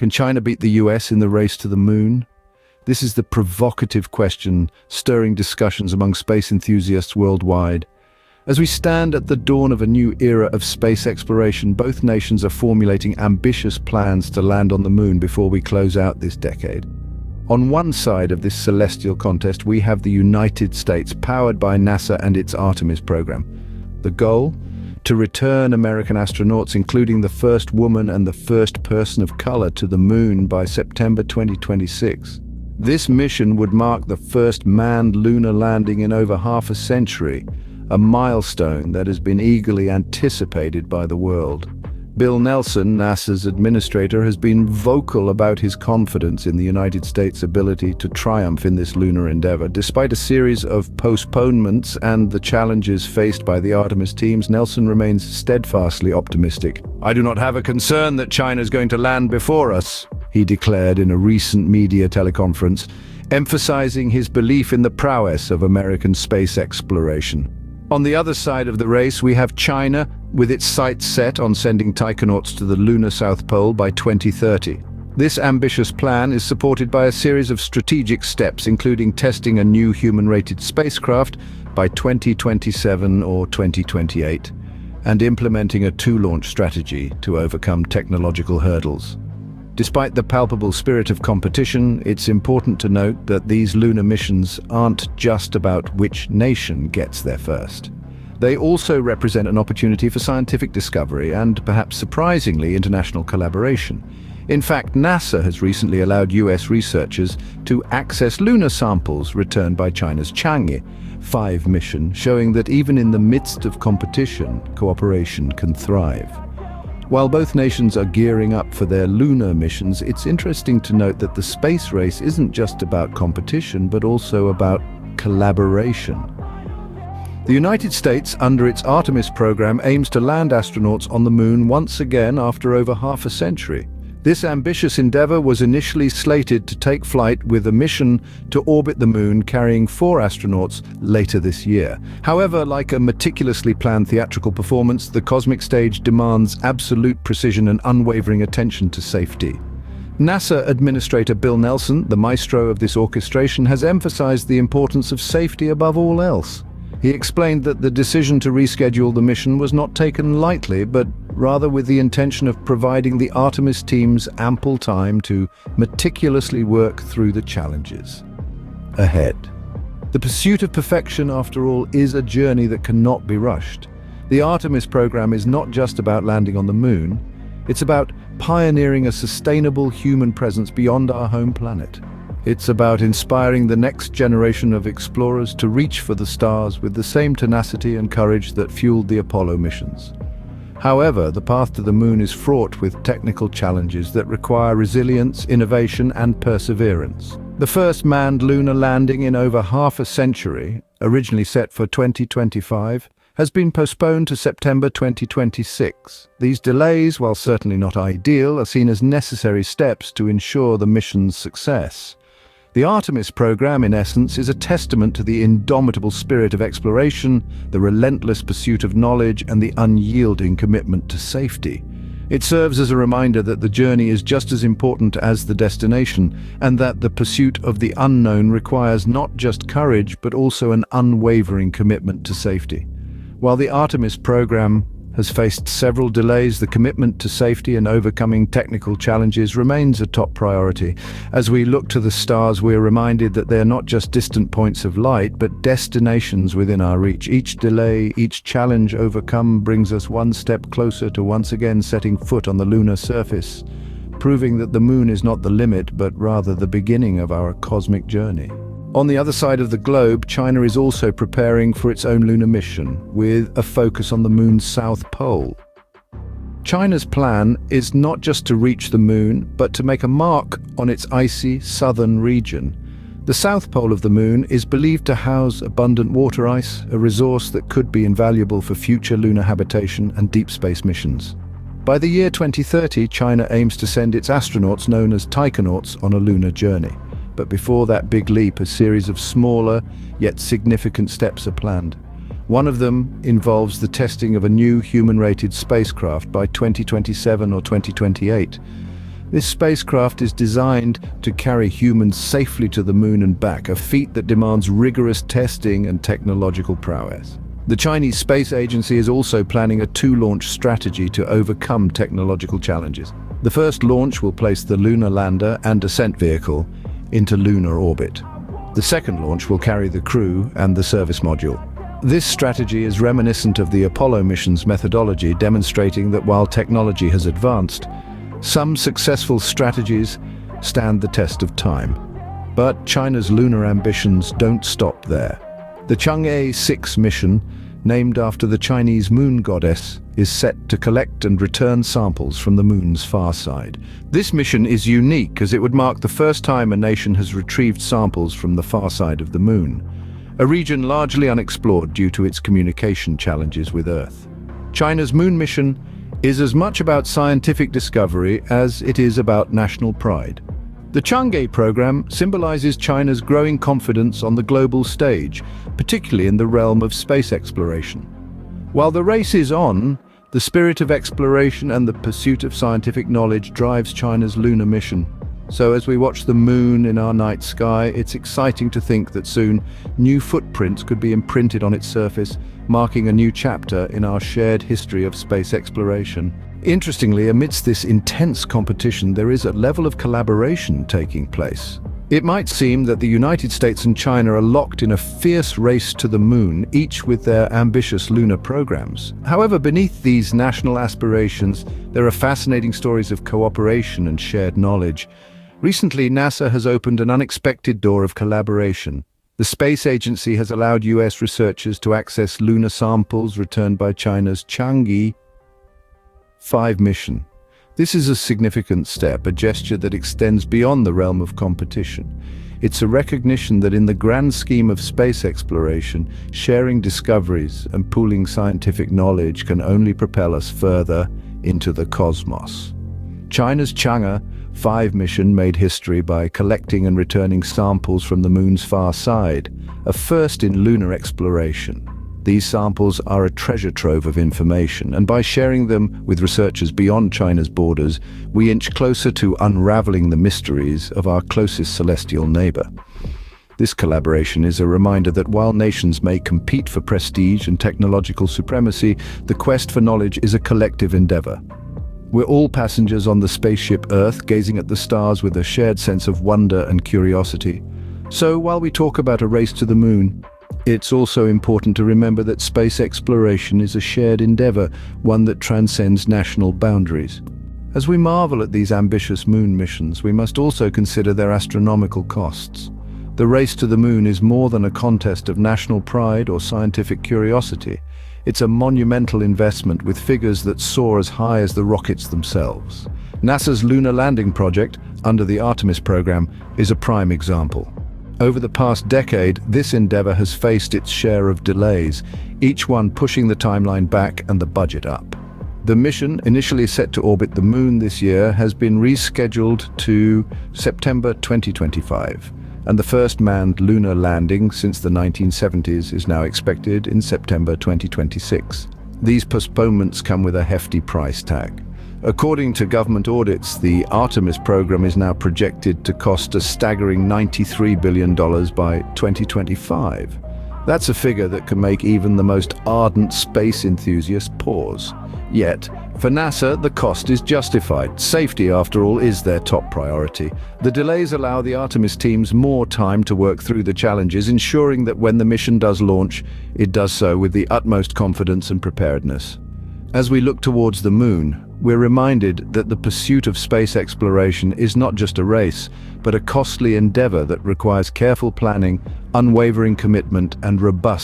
Can China beat the US in the race to the moon? This is the provocative question stirring discussions among space enthusiasts worldwide. As we stand at the dawn of a new era of space exploration, both nations are formulating ambitious plans to land on the moon before we close out this decade. On one side of this celestial contest, we have the United States, powered by NASA and its Artemis program. The goal? To return American astronauts, including the first woman and the first person of color, to the moon by September 2026. This mission would mark the first manned lunar landing in over half a century, a milestone that has been eagerly anticipated by the world. Bill Nelson, NASA's administrator, has been vocal about his confidence in the United States' ability to triumph in this lunar endeavor. Despite a series of postponements and the challenges faced by the Artemis teams, Nelson remains steadfastly optimistic. "I do not have a concern that China is going to land before us," he declared in a recent media teleconference, emphasizing his belief in the prowess of American space exploration. On the other side of the race, we have China, with its sights set on sending taikonauts to the lunar South Pole by 2030. This ambitious plan is supported by a series of strategic steps, including testing a new human-rated spacecraft by 2027 or 2028, and implementing a two-launch strategy to overcome technological hurdles. Despite the palpable spirit of competition, it's important to note that these lunar missions aren't just about which nation gets there first. They also represent an opportunity for scientific discovery and, perhaps surprisingly, international collaboration. In fact, NASA has recently allowed US researchers to access lunar samples returned by China's Chang'e 5 mission, showing that even in the midst of competition, cooperation can thrive. While both nations are gearing up for their lunar missions, it's interesting to note that the space race isn't just about competition, but also about collaboration. The United States, under its Artemis program, aims to land astronauts on the moon once again after over half a century. This ambitious endeavor was initially slated to take flight with a mission to orbit the moon carrying 4 astronauts later this year. However, like a meticulously planned theatrical performance, the cosmic stage demands absolute precision and unwavering attention to safety. NASA Administrator Bill Nelson, the maestro of this orchestration, has emphasized the importance of safety above all else. He explained that the decision to reschedule the mission was not taken lightly, but rather with the intention of providing the Artemis teams ample time to meticulously work through the challenges ahead. The pursuit of perfection, after all, is a journey that cannot be rushed. The Artemis program is not just about landing on the moon, it's about pioneering a sustainable human presence beyond our home planet. It's about inspiring the next generation of explorers to reach for the stars with the same tenacity and courage that fueled the Apollo missions. However, the path to the moon is fraught with technical challenges that require resilience, innovation, and perseverance. The first manned lunar landing in over half a century, originally set for 2025, has been postponed to September 2026. These delays, while certainly not ideal, are seen as necessary steps to ensure the mission's success. The Artemis program, in essence, is a testament to the indomitable spirit of exploration, the relentless pursuit of knowledge, and the unyielding commitment to safety. It serves as a reminder that the journey is just as important as the destination, and that the pursuit of the unknown requires not just courage, but also an unwavering commitment to safety. While the Artemis program has faced several delays, the commitment to safety and overcoming technical challenges remains a top priority. As we look to the stars, we're reminded that they're not just distant points of light, but destinations within our reach. Each delay, each challenge overcome brings us one step closer to once again setting foot on the lunar surface, proving that the moon is not the limit, but rather the beginning of our cosmic journey. On the other side of the globe, China is also preparing for its own lunar mission, with a focus on the moon's south pole. China's plan is not just to reach the moon, but to make a mark on its icy southern region. The south pole of the moon is believed to house abundant water ice, a resource that could be invaluable for future lunar habitation and deep space missions. By the year 2030, China aims to send its astronauts, known as taikonauts, on a lunar journey. But before that big leap, a series of smaller, yet significant steps are planned. One of them involves the testing of a new human-rated spacecraft by 2027 or 2028. This spacecraft is designed to carry humans safely to the moon and back, a feat that demands rigorous testing and technological prowess. The Chinese Space Agency is also planning a two-launch strategy to overcome technological challenges. The first launch will place the lunar lander and descent vehicle into lunar orbit. The second launch will carry the crew and the service module. This strategy is reminiscent of the Apollo mission's methodology, demonstrating that while technology has advanced, some successful strategies stand the test of time. But China's lunar ambitions don't stop there. The Chang'e 6 mission, named after the Chinese moon goddess, is set to collect and return samples from the moon's far side. This mission is unique as it would mark the first time a nation has retrieved samples from the far side of the moon, a region largely unexplored due to its communication challenges with Earth. China's moon mission is as much about scientific discovery as it is about national pride. The Chang'e program symbolizes China's growing confidence on the global stage, particularly in the realm of space exploration. While the race is on, the spirit of exploration and the pursuit of scientific knowledge drives China's lunar mission. So as we watch the moon in our night sky, it's exciting to think that soon new footprints could be imprinted on its surface, marking a new chapter in our shared history of space exploration. Interestingly, amidst this intense competition, there is a level of collaboration taking place. It might seem that the United States and China are locked in a fierce race to the moon, each with their ambitious lunar programs. However, beneath these national aspirations, there are fascinating stories of cooperation and shared knowledge. Recently, NASA has opened an unexpected door of collaboration. The space agency has allowed US researchers to access lunar samples returned by China's Chang'e 5 mission. This is a significant step, a gesture that extends beyond the realm of competition. It's a recognition that in the grand scheme of space exploration, sharing discoveries and pooling scientific knowledge can only propel us further into the cosmos. China's Chang'e 5 mission made history by collecting and returning samples from the moon's far side, a first in lunar exploration. These samples are a treasure trove of information, and by sharing them with researchers beyond China's borders, we inch closer to unraveling the mysteries of our closest celestial neighbor. This collaboration is a reminder that while nations may compete for prestige and technological supremacy, the quest for knowledge is a collective endeavor. We're all passengers on the spaceship Earth, gazing at the stars with a shared sense of wonder and curiosity. So while we talk about a race to the moon, it's also important to remember that space exploration is a shared endeavor, one that transcends national boundaries. As we marvel at these ambitious moon missions, we must also consider their astronomical costs. The race to the moon is more than a contest of national pride or scientific curiosity. It's a monumental investment with figures that soar as high as the rockets themselves. NASA's lunar landing project, under the Artemis program, is a prime example. Over the past decade, this endeavor has faced its share of delays, each one pushing the timeline back and the budget up. The mission, initially set to orbit the moon this year, has been rescheduled to September 2025, and the first manned lunar landing since the 1970s is now expected in September 2026. These postponements come with a hefty price tag. According to government audits, the Artemis program is now projected to cost a staggering $93 billion by 2025. That's a figure that can make even the most ardent space enthusiast pause. Yet, for NASA, the cost is justified. Safety, after all, is their top priority. The delays allow the Artemis teams more time to work through the challenges, ensuring that when the mission does launch, it does so with the utmost confidence and preparedness. As we look towards the moon, we're reminded that the pursuit of space exploration is not just a race, but a costly endeavor that requires careful planning, unwavering commitment, and robust